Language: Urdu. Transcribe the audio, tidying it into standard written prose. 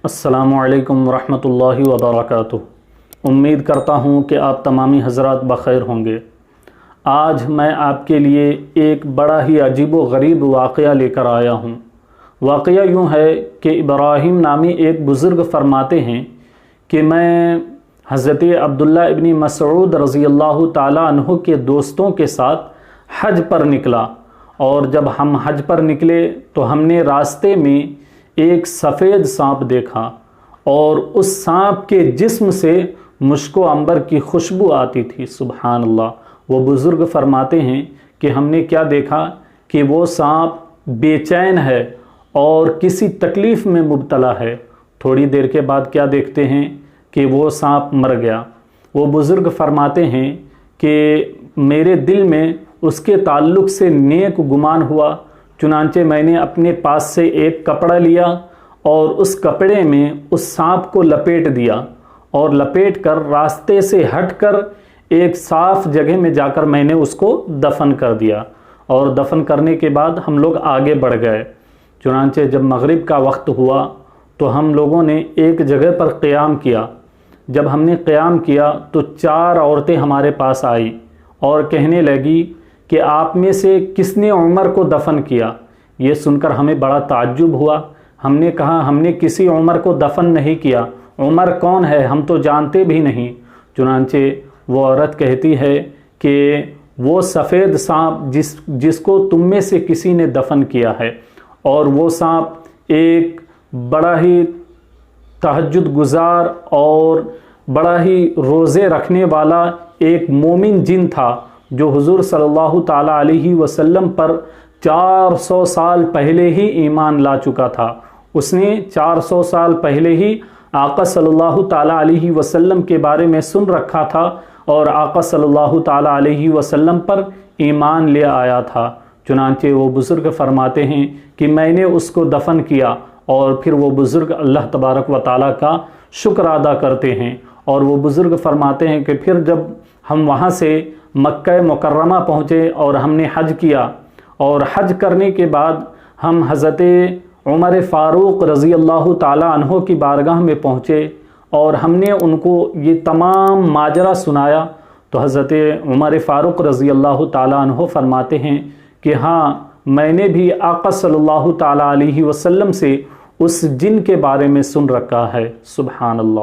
السلام علیکم ورحمۃ اللہ وبرکاتہ۔ امید کرتا ہوں کہ آپ تمامی حضرات بخیر ہوں گے۔ آج میں آپ کے لیے ایک بڑا ہی عجیب و غریب واقعہ لے کر آیا ہوں۔ واقعہ یوں ہے کہ ابراہیم نامی ایک بزرگ فرماتے ہیں کہ میں حضرت عبداللہ ابن مسعود رضی اللہ تعالیٰ عنہ کے دوستوں کے ساتھ حج پر نکلا، اور جب ہم حج پر نکلے تو ہم نے راستے میں ایک سفید سانپ دیکھا، اور اس سانپ کے جسم سے مشک و عنبر کی خوشبو آتی تھی۔ سبحان اللہ۔ وہ بزرگ فرماتے ہیں کہ ہم نے کیا دیکھا کہ وہ سانپ بے چین ہے اور کسی تکلیف میں مبتلا ہے۔ تھوڑی دیر کے بعد کیا دیکھتے ہیں کہ وہ سانپ مر گیا۔ وہ بزرگ فرماتے ہیں کہ میرے دل میں اس کے تعلق سے نیک گمان ہوا، چنانچہ میں نے اپنے پاس سے ایک کپڑا لیا اور اس کپڑے میں اس سانپ کو لپیٹ دیا، اور لپیٹ کر راستے سے ہٹ کر ایک صاف جگہ میں جا کر میں نے اس کو دفن کر دیا، اور دفن کرنے کے بعد ہم لوگ آگے بڑھ گئے۔ چنانچہ جب مغرب کا وقت ہوا تو ہم لوگوں نے ایک جگہ پر قیام کیا۔ جب ہم نے قیام کیا تو 4 عورتیں ہمارے پاس آئی اور کہنے لگی کہ آپ میں سے کس نے عمر کو دفن کیا؟ یہ سن کر ہمیں بڑا تعجب ہوا۔ ہم نے کہا ہم نے کسی عمر کو دفن نہیں کیا، عمر کون ہے، ہم تو جانتے بھی نہیں۔ چنانچہ وہ عورت کہتی ہے کہ وہ سفید سانپ جس کو تم میں سے کسی نے دفن کیا ہے، اور وہ سانپ ایک بڑا ہی تہجد گزار اور بڑا ہی روزے رکھنے والا ایک مومن جن تھا، جو حضور صلی اللہ تعالیٰ علیہ وسلم پر 400 سال پہلے ہی ایمان لا چکا تھا۔ اس نے 400 سال پہلے ہی آقا صلی اللہ تعالیٰ علیہ وسلم کے بارے میں سن رکھا تھا، اور آقا صلی اللہ تعالیٰ علیہ وسلم پر ایمان لے آیا تھا۔ چنانچہ وہ بزرگ فرماتے ہیں کہ میں نے اس کو دفن کیا، اور پھر وہ بزرگ اللہ تبارک و تعالیٰ کا شکر ادا کرتے ہیں، اور وہ بزرگ فرماتے ہیں کہ پھر جب ہم وہاں سے مکہ مکرمہ پہنچے اور ہم نے حج کیا، اور حج کرنے کے بعد ہم حضرت عمر فاروق رضی اللہ تعالیٰ عنہ کی بارگاہ میں پہنچے، اور ہم نے ان کو یہ تمام ماجرا سنایا، تو حضرت عمر فاروق رضی اللہ تعالیٰ عنہ فرماتے ہیں کہ ہاں، میں نے بھی آقا صلی اللہ تعالیٰ علیہ وسلم سے اس جن کے بارے میں سن رکھا ہے۔ سبحان اللہ۔